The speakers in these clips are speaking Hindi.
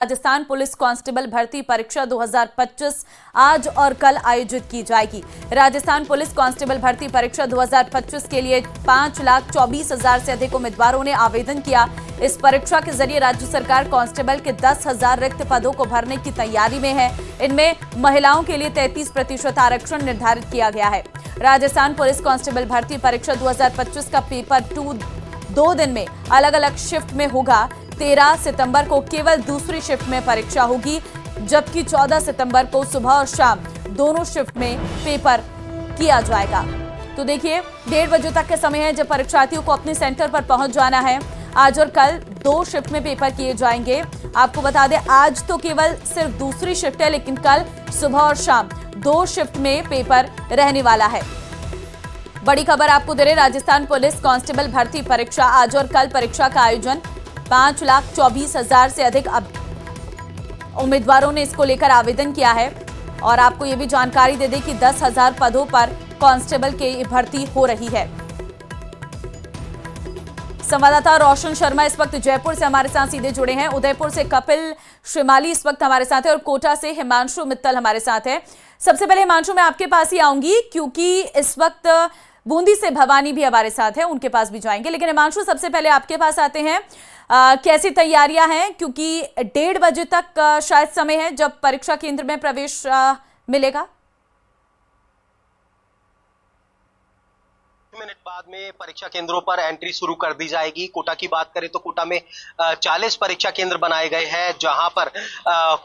राजस्थान पुलिस कांस्टेबल भर्ती परीक्षा 2025 आज और कल आयोजित की जाएगी। राजस्थान पुलिस कांस्टेबल भर्ती परीक्षा 2025 के लिए 5,24,000 से अधिक उम्मीदवारों ने आवेदन किया। इस परीक्षा के जरिए राज्य सरकार कांस्टेबल के 10,000 रिक्त पदों को भरने की तैयारी में है। इनमें महिलाओं के लिए 33% आरक्षण निर्धारित किया गया है। राजस्थान पुलिस कांस्टेबल भर्ती परीक्षा 2025 का पेपर 2 2 दिन में अलग अलग शिफ्ट में होगा। 13 सितंबर को केवल दूसरी शिफ्ट में परीक्षा होगी, जबकि 14 सितंबर को सुबह और शाम दोनों शिफ्ट में पेपर किया जाएगा। तो देखिए 1:30 बजे तक का समय है जब परीक्षार्थियों को अपने सेंटर पर पहुंच जाना है। आज और कल 2 शिफ्ट में पेपर किए जाएंगे। आपको बता दें आज तो केवल सिर्फ दूसरी शिफ्ट है, लेकिन कल सुबह और शाम 2 शिफ्ट में पेपर रहने वाला है। बड़ी खबर आपको दे रहे, राजस्थान पुलिस कांस्टेबल भर्ती परीक्षा आज और कल परीक्षा का आयोजन 5,24,000 से अधिक उम्मीदवारों ने इसको लेकर आवेदन किया है। और आपको ये भी जानकारी दे दें कि 10,000 पदों पर कांस्टेबल की भर्ती हो रही है। संवाददाता रोशन शर्मा इस वक्त जयपुर से हमारे साथ सीधे जुड़े हैं। उदयपुर से कपिल श्रीमाली इस वक्त हमारे साथ है और कोटा से हिमांशु मित्तल हमारे साथ है। सबसे पहले हिमांशु, मैं आपके पास ही आऊंगी क्योंकि इस वक्त बूंदी से भवानी भी हमारे साथ है, उनके पास भी जाएंगे। लेकिन हिमांशु, सबसे पहले आपके पास आते हैं। कैसी तैयारियां हैं, क्योंकि 1:30 बजे तक शायद समय है जब परीक्षा केंद्र में प्रवेश मिलेगा। मिनट बाद में परीक्षा केंद्रों पर एंट्री शुरू कर दी जाएगी। कोटा की बात करें तो कोटा में 40 परीक्षा केंद्र बनाए गए हैं जहां पर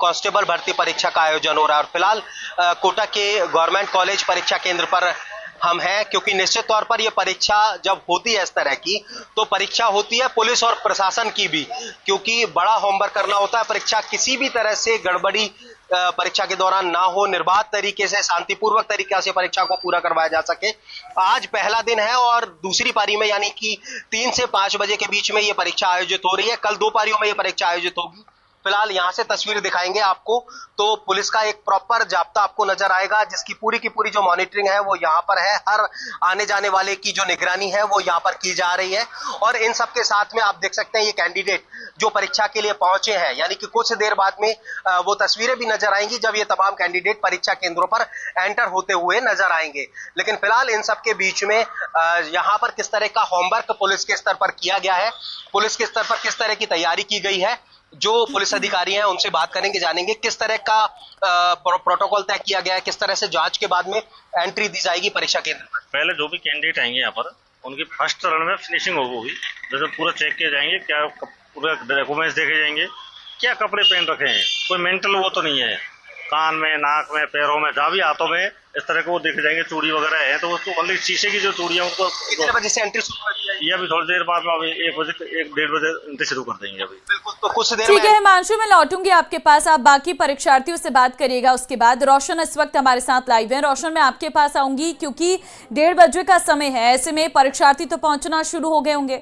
कांस्टेबल भर्ती परीक्षा का आयोजन हो रहा है। और फिलहाल कोटा के गवर्नमेंट कॉलेज परीक्षा केंद्र पर हम हैं, क्योंकि निश्चित तौर पर यह परीक्षा जब होती है इस तरह की, तो परीक्षा होती है पुलिस और प्रशासन की भी, क्योंकि बड़ा होमवर्क करना होता है। परीक्षा किसी भी तरह से गड़बड़ी परीक्षा के दौरान ना हो, निर्बाध तरीके से शांतिपूर्वक तरीके से परीक्षा को पूरा करवाया जा सके। आज पहला दिन है और दूसरी पारी में यानी कि 3 से 5 बजे के बीच में ये परीक्षा आयोजित हो रही है। कल 2 पारियों में ये परीक्षा आयोजित होगी। फिलहाल यहां से तस्वीर दिखाएंगे आपको, तो पुलिस का एक प्रॉपर जाब्ता आपको नजर आएगा, जिसकी पूरी की पूरी जो मॉनिटरिंग है वो यहाँ पर है। हर आने जाने वाले की जो निगरानी है वो यहाँ पर की जा रही है। और इन सब के साथ में आप देख सकते हैं ये कैंडिडेट जो परीक्षा के लिए पहुंचे हैं, यानी कि कुछ देर बाद में वो तस्वीरें भी नजर आएंगी जब ये तमाम कैंडिडेट परीक्षा केंद्रों पर एंटर होते हुए नजर आएंगे। लेकिन फिलहाल इन सब के बीच में यहाँ पर किस तरह का होमवर्क पुलिस के स्तर पर किया गया है, पुलिस के स्तर पर किस तरह की तैयारी की गई है, जो पुलिस अधिकारी हैं उनसे बात करेंगे, जानेंगे किस तरह का प्रोटोकॉल तय किया गया है, किस तरह से जांच के बाद में एंट्री दी जाएगी परीक्षा केंद्र पर। पहले जो भी कैंडिडेट आएंगे यहाँ पर उनकी फर्स्ट चरण में फिनिशिंग होगी, जैसे पूरा चेक किए जाएंगे, क्या पूरे डॉक्यूमेंट्स देखे जाएंगे, क्या कपड़े पहन रखे हैं, कोई मेंटल वो तो नहीं है, कान में, नाक में, पैरों में, जहाँ भी हाथों में इस तरह को वो देखे जाएंगे। चूड़ी वगैरह है तो उसको ओनली शीशे की जो चूड़ियाँ उनको कितने बजे से एंट्री शुरू कर दी जाएगी? ये अभी थोड़ी देर बाद में, अभी 1:30 बजे एंट्री शुरू कर देंगे अभी। बिल्कुल, तो कुछ देर ठीक है हिमांशु, मैं लौटूंगी आपके पास, आप बाकी परीक्षार्थियों से बात करिएगा उसके बाद। रोशन इस वक्त हमारे साथ लाइव है। रोशन, मैं आपके पास आऊंगी क्योंकि 1:30 बजे का समय है, ऐसे में परीक्षार्थी तो पहुंचना शुरू हो गए होंगे।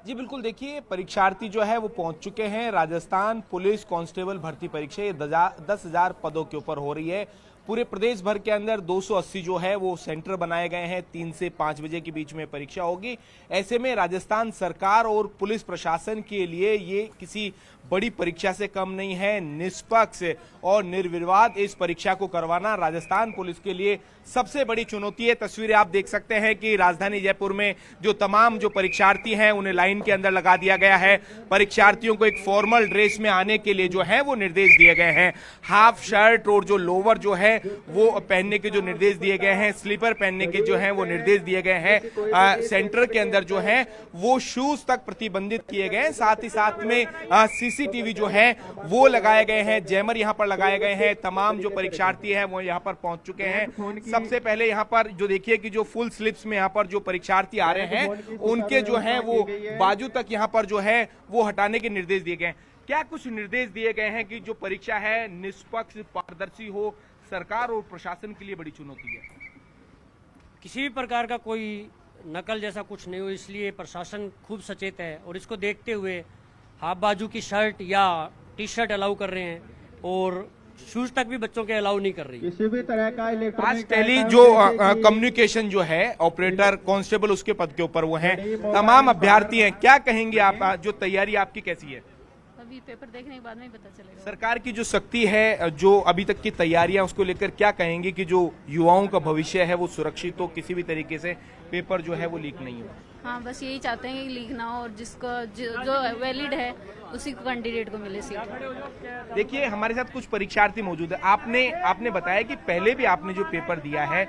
जी बिल्कुल, देखिए परीक्षार्थी जो है वो पहुंच चुके हैं। राजस्थान पुलिस कांस्टेबल भर्ती परीक्षा ये 10,000 पदों के ऊपर हो रही है। पूरे प्रदेश भर के अंदर 280 जो है वो सेंटर बनाए गए हैं। 3 से 5 बजे के बीच में परीक्षा होगी। ऐसे में राजस्थान सरकार और पुलिस प्रशासन के लिए ये किसी बड़ी परीक्षा से कम नहीं है। निष्पक्ष और निर्विवाद इस परीक्षा को करवाना राजस्थान पुलिस के लिए सबसे बड़ी चुनौती है। तस्वीरें आप देख सकते हैं कि राजधानी जयपुर में जो तमाम जो परीक्षार्थी हैं उन्हें लाइन के अंदर लगा दिया गया है। परीक्षार्थियों को एक फॉर्मल ड्रेस में आने के लिए जो है वो निर्देश दिए गए हैं। हाफ शर्ट और जो लोवर जो है वो पहनने के जो निर्देश दिए गए हैं, स्लीपर पहनने के जो है वो निर्देश दिए गए हैं। सेंटर के अंदर जो है वो शूज तक प्रतिबंधित किए गए हैं। साथ ही साथ में सीसीटीवी जो है वो लगाए गए हैं, जैमर यहाँ पर लगाए गए हैं। तमाम जो परीक्षार्थी हैं वो यहाँ पर पहुंच चुके हैं। सबसे पहले यहाँ पर जो देखिए कि जो फुल स्लिप्स में यहाँ पर जो परीक्षार्थी आ रहे हैं उनके जो है वो बाजू तक यहाँ पर जो है वो हटाने के निर्देश दिए गए हैं। क्या कुछ निर्देश दिए गए हैं कि जो परीक्षा है निष्पक्ष पारदर्शी हो? सरकार और प्रशासन के लिए बड़ी चुनौती है। किसी भी प्रकार का कोई नकल जैसा कुछ नहीं हो, इसलिए प्रशासन खूब सचेत है और इसको देखते हुए हाफ बाजू की शर्ट या टी शर्ट अलाउ कर रहे हैं और शूज तक भी बच्चों के अलाउ नहीं कर रही है। किसी भी तरह का आज इलेक्ट्रॉनिक टेली आइटम जो जैसे कि कम्युनिकेशन जो है ऑपरेटर कांस्टेबल उसके पद के ऊपर वो हैं, तमाम अभ्यर्थी हैं, क्या कहेंगे आप? जो तैयारी आपकी कैसी है? अभी पेपर देखने के बाद में ही पता चलेगा। सरकार की जो सख्ती है, जो अभी तक की तैयारियां, उसको लेकर क्या कहेंगे कि जो युवाओं का भविष्य है वो सुरक्षित हो, किसी भी तरीके से पेपर जो है वो लीक नहीं हो? हाँ, बस यही चाहते हैं कि लीक ना हो और जिसका जो वैलिड है उसी को कैंडिडेट को मिले सीट। देखिए हमारे साथ कुछ परीक्षार्थी मौजूद है। आपने बताया कि पहले भी आपने जो पेपर दिया है,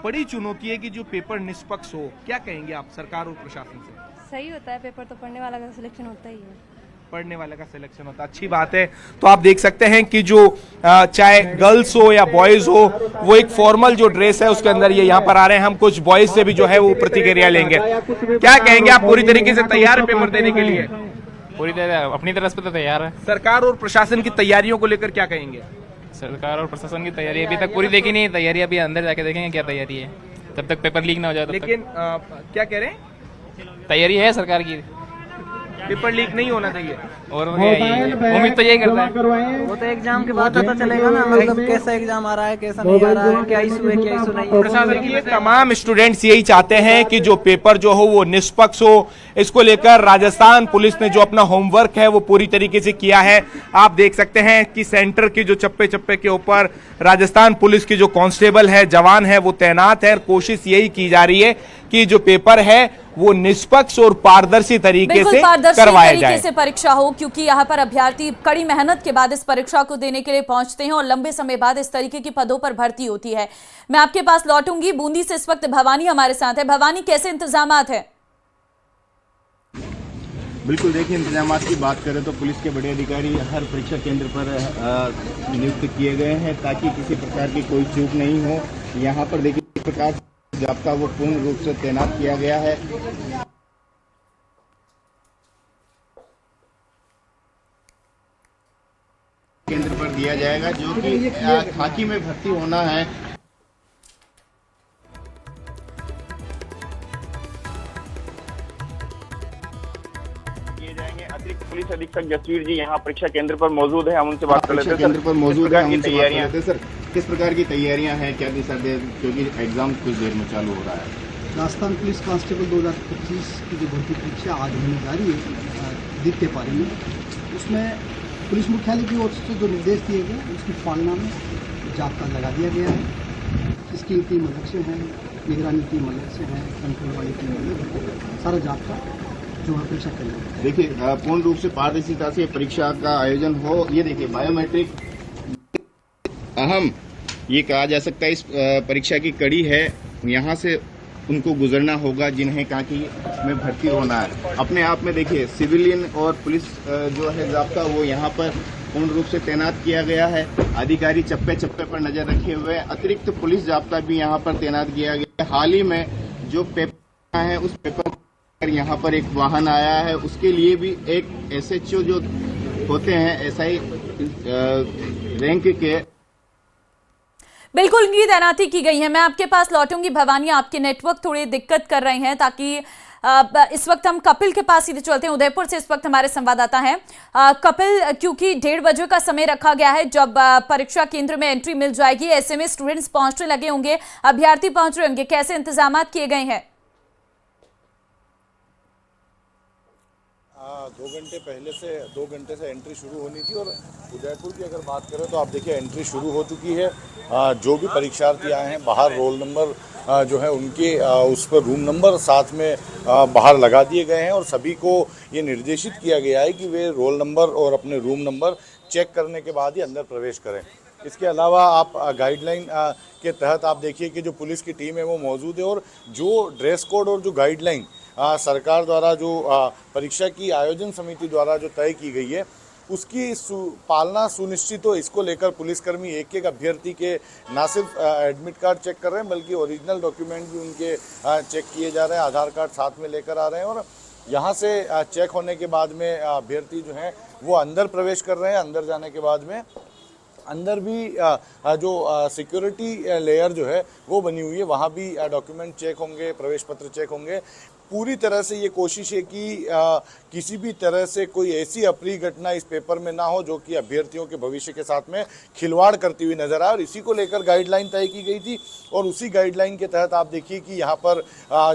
बड़ी चुनौती है कि जो पेपर निष्पक्ष हो, क्या कहेंगे आप सरकार और प्रशासन से? सही होता है, पेपर तो पढ़ने वाला का सिलेक्शन होता ही है। पढ़ने वाले का सिलेक्शन होता है, अच्छी बात है। तो आप देख सकते हैं कि जो चाहे गर्ल्स हो या बॉयज हो, वो एक फॉर्मल जो ड्रेस है उसके अंदर ये यहाँ पर आ रहे हैं। हम कुछ बॉयज से भी जो है वो प्रतिक्रिया लेंगे। क्या कहेंगे आप? पूरी तरीके से तैयार है पेपर देने के लिए? पूरी तरह अपनी तरफ से तो तैयार है। सरकार और प्रशासन की तैयारियों को लेकर क्या कहेंगे? सरकार और प्रशासन की तैयारी अभी तक पूरी देखी नहीं, तैयारी अभी अंदर जाके देखेंगे क्या तैयारी है, तब तक पेपर लीक ना हो जाए। लेकिन क्या कह रहे हैं? तैयारी है सरकार की, पेपर लीक नहीं होना चाहिए और उम्मीद तो यही करता है। वो तो एग्जाम के बाद पता चलेगा ना, मतलब कैसा एग्जाम आ रहा है, कैसा नहीं आ रहा है, क्या इशू है, क्या इशू नहीं है। प्रशासन के लिए तमाम स्टूडेंट्स यही चाहते हैं कि जो पेपर जो हो वो निष्पक्ष हो। इसको लेकर राजस्थान पुलिस ने जो अपना होमवर्क है वो पूरी तरीके से किया है। आप देख सकते हैं कि सेंटर के जो चप्पे चप्पे के ऊपर राजस्थान पुलिस के जो कांस्टेबल है, जवान है, वो तैनात है। कोशिश यही की जा रही है कि जो पेपर है वो निष्पक्ष और पारदर्शी तरीके से करवाया जाए, से परीक्षा हो, क्योंकि यहाँ पर अभ्यर्थी कड़ी मेहनत के बाद इस परीक्षा को देने के लिए पहुंचते हैं और लंबे समय बाद इस तरीके की पदों पर भर्ती होती है। मैं आपके पास लौटूंगी। बूंदी से इस वक्त भवानी हमारे साथ है। भवानी, कैसे इंतजामात है? बिल्कुल, देखिए इंतजामात की बात करें तो पुलिस के बड़े अधिकारी हर परीक्षा केंद्र पर नियुक्त किए गए हैं ताकि किसी प्रकार की कोई चूक नहीं हो। यहाँ पर देखिए इस प्रकार जाब्ता वो पूर्ण रूप से तैनात किया गया है। केंद्र पर दिया जाएगा जो कि खाकी में भर्ती होना है। अतिरिक्त पुलिस अधीक्षक जसवीर जी यहाँ परीक्षा केंद्र पर मौजूद है, हम उनसे बात कर लेते हैं। केंद्र पर मौजूद है, हम उनसे बात कर लेते हैं। सर, किस प्रकार की तैयारियां हैं, क्या दिशा दे, क्योंकि एग्जाम कुछ देर में चालू हो रहा है? राजस्थान पुलिस कांस्टेबल 2025 की जो भर्ती परीक्षा आज होने जा रही है द्वितीय पारी में, उसमें पुलिस मुख्यालय की ओर से जो निर्देश दिए गए उसकी पालना में जाब्ता लगा दिया गया है। इसकी टीम अलग से है, निगरानी टीम अलग से है, कंट्रोल वाली टीम अलग है, सारा जाब्ता जो है परीक्षा केंद्र। देखिए पूर्ण रूप से पारदर्शिता से परीक्षा का आयोजन हो। ये देखिए बायोमेट्रिक अहम ये कहा जा सकता है इस परीक्षा की कड़ी है। यहाँ से उनको गुजरना होगा जिन्हें कांकी में भर्ती होना है। अपने आप में देखिए सिविलियन और पुलिस जो है जाब्ता वो यहाँ पर पूर्ण रूप से तैनात किया गया है। अधिकारी चप्पे चप्पे पर नजर रखे हुए। अतिरिक्त पुलिस जाब्ता भी यहाँ पर तैनात किया गया है। हाल ही में जो पेपर है उस पेपर यहाँ पर एक वाहन आया है, उसके लिए भी एक SHO जो होते हैं SI रैंक के, बिल्कुल इनकी तैनाती की गई है। मैं आपके पास लौटूंगी भवानी, आपके नेटवर्क थोड़ी दिक्कत कर रहे हैं, ताकि इस वक्त हम कपिल के पास सीधे चलते हैं। उदयपुर से इस वक्त हमारे संवाददाता हैं कपिल। क्योंकि 1:30 बजे का समय रखा गया है जब परीक्षा केंद्र में एंट्री मिल जाएगी, ऐसे में स्टूडेंट्स पहुंचने लगे होंगे, अभ्यर्थी पहुंच रहे होंगे, कैसे इंतजाम किए गए हैं? 2 घंटे से एंट्री शुरू होनी थी और उदयपुर की अगर बात करें तो आप देखिए एंट्री शुरू हो चुकी है। जो भी परीक्षार्थी आए हैं बाहर रोल नंबर जो है उनके उस पर रूम नंबर साथ में बाहर लगा दिए गए हैं और सभी को ये निर्देशित किया गया है कि वे रोल नंबर और अपने रूम नंबर चेक करने के बाद ही अंदर प्रवेश करें। इसके अलावा आप गाइडलाइन के तहत आप देखिए कि जो पुलिस की टीम है वो मौजूद है और जो ड्रेस कोड और जो गाइडलाइन सरकार द्वारा जो परीक्षा की आयोजन समिति द्वारा जो तय की गई है उसकी पालना सुनिश्चित हो, इसको लेकर पुलिसकर्मी एक एक अभ्यर्थी के न सिर्फ एडमिट कार्ड चेक कर रहे हैं बल्कि ओरिजिनल डॉक्यूमेंट भी उनके चेक किए जा रहे हैं, आधार कार्ड साथ में लेकर आ रहे हैं और यहाँ से चेक होने के बाद में अभ्यर्थी जो हैं वो अंदर प्रवेश कर रहे हैं। अंदर जाने के बाद में अंदर भी जो सिक्योरिटी लेयर जो है वो बनी हुई है, वहाँ भी डॉक्यूमेंट चेक होंगे, प्रवेश पत्र चेक होंगे। पूरी तरह से ये कोशिश है कि किसी भी तरह से कोई ऐसी अप्रिय घटना इस पेपर में ना हो जो कि अभ्यर्थियों के भविष्य के साथ में खिलवाड़ करती हुई नजर आए, और इसी को लेकर गाइडलाइन तय की गई थी। और उसी गाइडलाइन के तहत आप देखिए कि यहाँ पर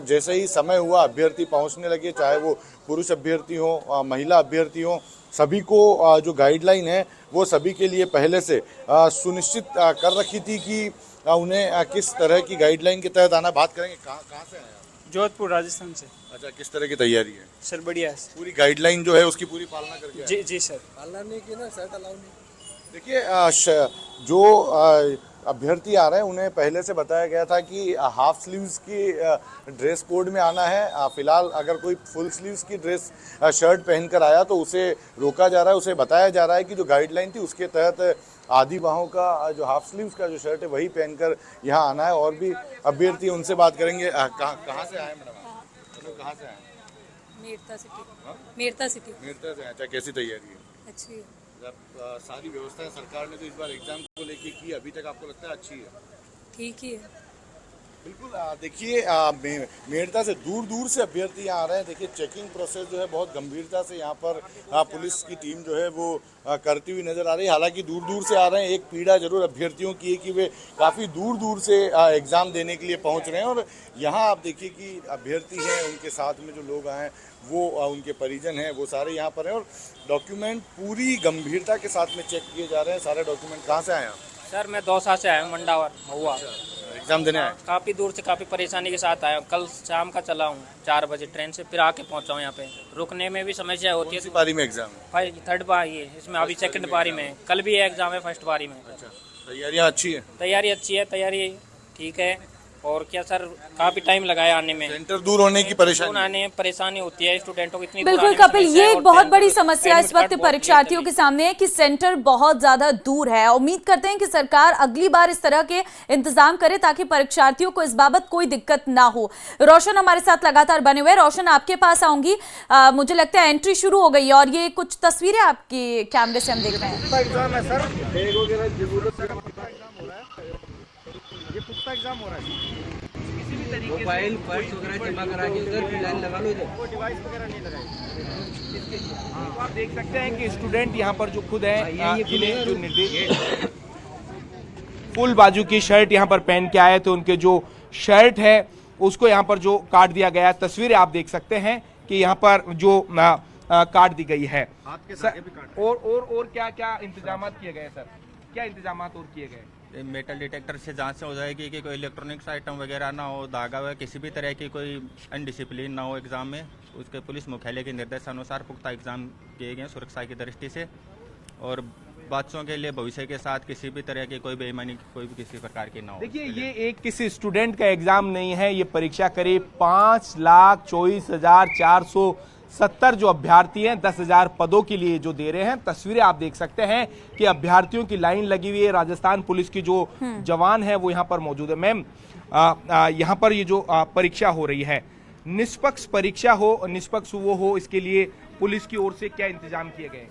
जैसे ही समय हुआ अभ्यर्थी पहुँचने लगे, चाहे वो पुरुष अभ्यर्थी हो, महिला अभ्यर्थी हो, सभी को जो गाइडलाइन है वो सभी के लिए पहले से सुनिश्चित कर रखी थी कि उन्हें किस तरह की गाइडलाइन के तहत आना। बात करेंगे कहाँ से आए आप? जोधपुर राजस्थान से। अच्छा, किस तरह की तैयारी है? सर बढ़िया है। पूरी गाइडलाइन जो है उसकी पूरी पालना करके? जी जी सर। पालना नहीं की ना, शर्ट अलाउ नहीं। देखिए, जो अभ्यर्थी आ रहे हैं उन्हें पहले से बताया गया था कि हाफ स्लीव्स की ड्रेस कोड में आना है। फिलहाल अगर कोई फुल स्लीव्स की ड्रेस शर्ट पहनकर आया तो उसे रोका जा रहा है। उसे बताया जा रहा है कि जो गाइडलाइन थी उसके तहत आधी बाहों का जो हाफ स्लीव्स का जो शर्ट है वही पहनकर यहाँ आना है। और भी अभ्यर्थी, उनसे बात करेंगे। कहाँ से आए मैडम? कहाँ से आए? मेरता सिटी। मेरता सिटी। मेरता से। अच्छा, कैसी तैयारी है? अच्छी है। सारी व्यवस्थाएं सरकार ने तो इस बार एग्जाम को लेके की, अभी तक आपको लगता है अच्छी है? ठीक ही है। बिल्कुल। देखिए, मेरता से दूर दूर से अभ्यर्थी यहाँ आ रहे हैं। देखिए, चेकिंग प्रोसेस जो है बहुत गंभीरता से यहाँ पर पुलिस की टीम जो है वो करती हुई नजर आ रही है। हालांकि दूर दूर से आ रहे हैं। एक पीड़ा जरूर अभ्यर्थियों की है कि वे काफ़ी दूर दूर से एग्ज़ाम देने के लिए पहुँच रहे हैं। और यहाँ आप देखिए कि अभ्यर्थी हैं, उनके साथ में जो लोग आए हैं वो उनके परिजन हैं, वो सारे यहाँ पर हैं। और डॉक्यूमेंट पूरी गंभीरता के साथ में चेक किए जा रहे हैं सारे डॉक्यूमेंट। कहाँ से आए आप? सर मैं दौसा से आया हूँ, मंडावर महुआ। एग्जाम देने आए? काफ़ी दूर से, काफ़ी परेशानी के साथ आया हूँ। कल शाम का चला हूँ 4 बजे ट्रेन से, फिर आके पहुँचा हूँ यहाँ पे। रुकने में भी समस्या होती है। कौन सी पारी में एग्जाम है? थर्ड पारी है इसमें, अभी सेकंड पारी में। कल भी एग्जाम है फर्स्ट पारी में। अच्छा, तैयारियाँ अच्छी है? तैयारी अच्छी है, तैयारी ठीक है। और क्या सर, काफी टाइम लगाया आने में। सेंटर दूर होने की परेशानी? आने में परेशानी होती है स्टूडेंटों को इतनी। बिल्कुल कपिल, ये एक बहुत बड़ी समस्या इस वक्त परीक्षार्थियों के सामने है कि सेंटर बहुत ज्यादा दूर है। उम्मीद करते हैं कि सरकार अगली बार इस तरह के इंतजाम करे ताकि परीक्षार्थियों को इस बाबत कोई दिक्कत ना हो। रोशन हमारे साथ लगातार बने हुए। रोशन, आपके पास आऊंगी। मुझे लगता है एंट्री शुरू हो गई है और ये कुछ तस्वीरें आपके कैमरे से हम देख रहे हैं। ये पुख्ता एग्जाम हो रहा है। मोबाइल पर्स वगैरह जमा करा के उधर लाइन लगा लो। वो डिवाइस वगैरह नहीं लगाए। आप देख सकते हैं कि स्टूडेंट यहाँ पर जो खुद है, जिन्हें जो निर्देश फुल बाजू की शर्ट यहाँ पर पहन के आए थे, उनके जो शर्ट है उसको यहाँ पर जो काट दिया गया। तस्वीरें आप देख सकते हैं कि यहाँ पर जो काट दी गई है। और क्या क्या इंतजाम किए गए सर? क्या इंतजाम और किए गए? मेटल डिटेक्टर से जांच हो जाएगी कि कोई इलेक्ट्रॉनिक्स आइटम वगैरह ना हो, धागा वगैरह किसी भी तरह की कोई अनडिसिप्लिन ना हो एग्जाम में। उसके पुलिस मुख्यालय के निर्देशानुसार पुख्ता एग्जाम किए गए सुरक्षा की दृष्टि से। और बच्चों के लिए भविष्य के साथ किसी भी तरह की कोई बेईमानी कोई भी किसी प्रकार की ना हो। देखिए, ये एक किसी स्टूडेंट का एग्जाम नहीं है। ये परीक्षा करीब 5,24,470 जो अभ्यर्थी हैं 10,000 पदों के लिए जो दे रहे हैं। तस्वीरें आप देख सकते हैं कि अभ्यर्थियों की लाइन लगी हुई है। राजस्थान पुलिस की जो जवान है वो यहाँ पर मौजूद है। मैम, यहाँ पर ये जो परीक्षा हो रही है, निष्पक्ष परीक्षा हो, निष्पक्ष वो हो, इसके लिए पुलिस की ओर से क्या इंतजाम किए गए?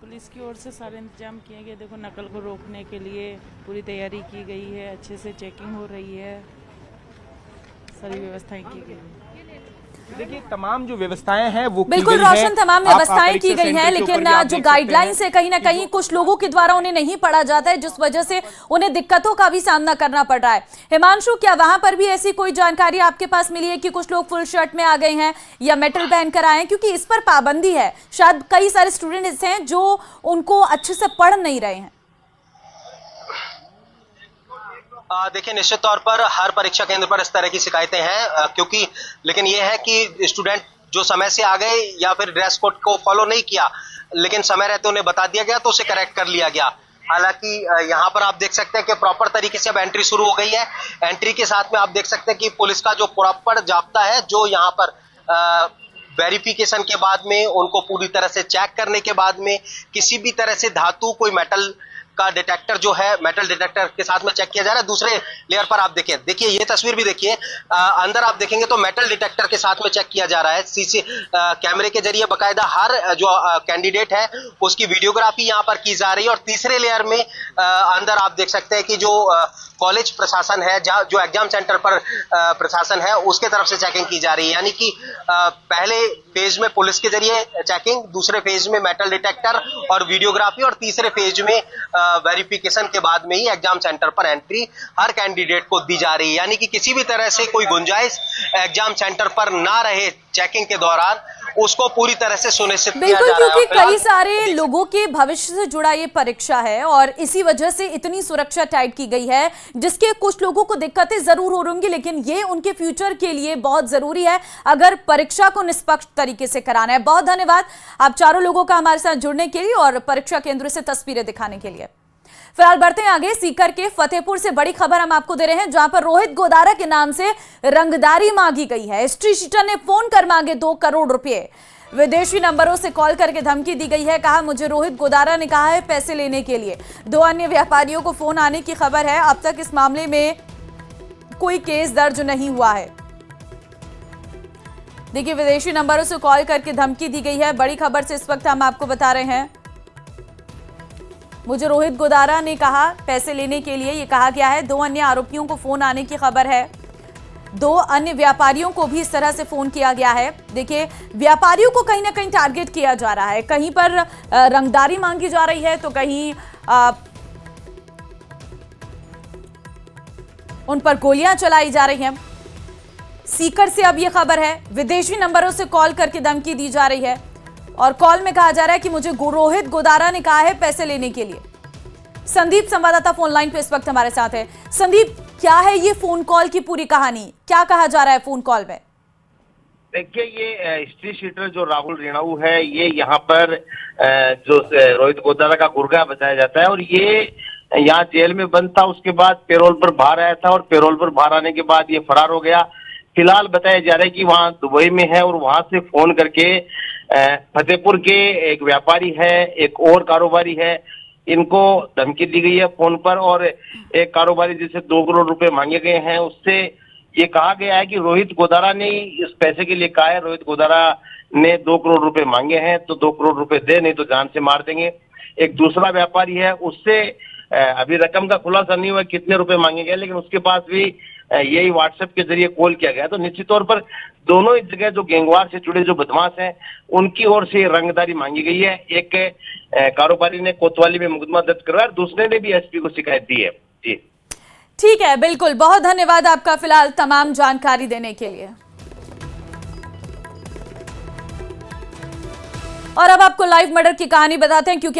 पुलिस की ओर से सारे इंतजाम किए गए। देखो, नकल को रोकने के लिए पूरी तैयारी की गई है। अच्छे से चेकिंग हो रही है, सारी व्यवस्थाएं की गई है। देखिए, तमाम जो व्यवस्थाएं हैं वो बिल्कुल रोशन, तमाम व्यवस्थाएं की गई हैं, लेकिन जो गाइडलाइंस है कहीं ना कहीं कुछ लोगों के द्वारा उन्हें नहीं पढ़ा जाता है, जिस वजह से उन्हें दिक्कतों का भी सामना करना पड़ रहा है। हिमांशु, क्या वहां पर भी ऐसी कोई जानकारी आपके पास मिली है कि कुछ लोग फुल शर्ट में आ गए हैं या मेटल पहनकर आए हैं? क्योंकि इस पर पाबंदी है। शायद कई सारे स्टूडेंट हैं जो उनको अच्छे से पढ़ नहीं रहे हैं। देखिए, निश्चित तौर पर हर परीक्षा केंद्र पर इस तरह की शिकायतें हैं, क्योंकि लेकिन यह है कि स्टूडेंट जो समय से आ गए या फिर ड्रेस कोड को फॉलो नहीं किया, लेकिन समय रहते उन्हें बता दिया गया तो उसे करेक्ट कर लिया गया। हालांकि यहाँ पर आप देख सकते हैं कि प्रॉपर तरीके से अब एंट्री शुरू हो गई है। एंट्री के साथ में आप देख सकते हैं कि पुलिस का जो प्रॉपर जाब्ता है, जो यहाँ पर वेरिफिकेशन के बाद में उनको पूरी तरह से चेक करने के बाद में किसी भी तरह से धातु, कोई मेटल का डिटेक्टर जो है मेटल डिटेक्टर के साथ में चेक किया जा रहा है। दूसरे लेयर पर आप देखिए ये तस्वीर भी देखिए, अंदर आप देखेंगे तो मेटल डिटेक्टर के साथ में चेक किया जा रहा है। सीसी कैमरे के जरिए बकायदा हर जो कैंडिडेट है उसकी वीडियोग्राफी यहाँ पर की जा रही है। और तीसरे लेयर में अंदर आप देख सकते हैं कि जो कॉलेज प्रशासन है, जो एग्जाम सेंटर पर प्रशासन है, उसके तरफ से चेकिंग की जा रही है। यानी कि पहले फेज में पुलिस के जरिए चेकिंग, दूसरे फेज में मेटल डिटेक्टर और वीडियोग्राफी, और तीसरे फेज में वेरिफिकेशन के बाद में ही एग्जाम सेंटर पर एंट्री हर कैंडिडेट को दी जा रही है। यानी कि किसी भी तरह से कोई गुंजाइश एग्जाम सेंटर पर ना रहे चेकिंग के दौरान, उसको पूरी तरह से सुनिश्चित किया जा रहा है। क्योंकि कई सारे लोगों के भविष्य से जुड़ा ये परीक्षा है और इसी वजह से इतनी सुरक्षा टाइट की गई है, जिसके कुछ लोगों को दिक्कतें जरूर हो रही, लेकिन ये उनके फ्यूचर के लिए बहुत जरूरी है अगर परीक्षा को निष्पक्ष तरीके से कराना है। बहुत धन्यवाद आप चारों लोगों का हमारे साथ जुड़ने के लिए और परीक्षा केंद्र से तस्वीरें दिखाने के लिए। फिलहाल बढ़ते हैं आगे। सीकर के फतेहपुर से बड़ी खबर हम आपको दे रहे हैं, जहां पर रोहित गोदारा के नाम से रंगदारी मांगी गई है। हिस्ट्री शीटर ने फोन कर मांगे 2 करोड़ रुपए। विदेशी नंबरों से कॉल करके धमकी दी गई है। कहा मुझे रोहित गोदारा ने कहा है पैसे लेने के लिए। 2 अन्य व्यापारियों को फोन आने की खबर है। अब तक इस मामले में कोई केस दर्ज नहीं हुआ है। देखिए, विदेशी नंबरों से कॉल करके धमकी दी गई है। बड़ी खबर से इस वक्त हम आपको बता रहे हैं, मुझे रोहित गोदारा ने कहा पैसे लेने के लिए, ये कहा गया है। 2 अन्य आरोपियों को फोन आने की खबर है। 2 अन्य व्यापारियों को भी इस तरह से फोन किया गया है। देखिए, व्यापारियों को कहीं ना कहीं टारगेट किया जा रहा है। कहीं पर रंगदारी मांगी जा रही है तो कहीं उन पर गोलियां चलाई जा रही हैं। सीकर से अब यह खबर है, विदेशी नंबरों से कॉल करके धमकी दी जा रही है और कॉल में कहा जा रहा है कि मुझे रोहित गोदारा ने कहा है पैसे लेने के लिए। संदीप संवाददाता फोन लाइन पे इस वक्त हमारे साथ है। संदीप, क्या है ये फोन कॉल की पूरी कहानी, क्या कहा जा रहा है फोन कॉल में? देखिए, ये हिस्ट्री शीटर जो राहुल रेणाऊ है, ये यहाँ पर जो रोहित गोदारा का गुर्गा बताया जाता है और ये यहाँ जेल में बंद था। उसके बाद पेरोल पर बाहर आया था और पेरोल पर बाहर आने के बाद ये फरार हो गया। फिलहाल बताया जा रहा है कि वहाँ दुबई में है और वहां से फोन करके फतेहपुर के एक व्यापारी है, एक और कारोबारी है, इनको धमकी दी गई है फोन पर। और एक कारोबारी जिसे 2 करोड़ रुपए मांगे गए हैं, उससे ये कहा गया है कि रोहित गोदारा ने इस पैसे के लिए कहा है। रोहित गोदारा ने 2 करोड़ रुपए मांगे हैं तो 2 करोड़ रुपए दे, नहीं तो जान से मार देंगे। एक दूसरा व्यापारी है, उससे अभी रकम का खुलासा नहीं हुआ कितने रुपए मांगे गए, लेकिन उसके पास भी यही व्हाट्सएप के जरिए कॉल किया गया। तो निश्चित तौर पर दोनों ही जगह जो गैंगवार से जुड़े जो बदमाश हैं, उनकी ओर से रंगदारी मांगी गई है। एक कारोबारी ने कोतवाली में मुकदमा दर्ज करवाया, दूसरे ने भी एसपी को शिकायत दी है। जी ठीक है, बिल्कुल, बहुत धन्यवाद आपका फिलहाल तमाम जानकारी देने के लिए। और अब आपको लाइव मर्डर की कहानी बताते हैं, क्योंकि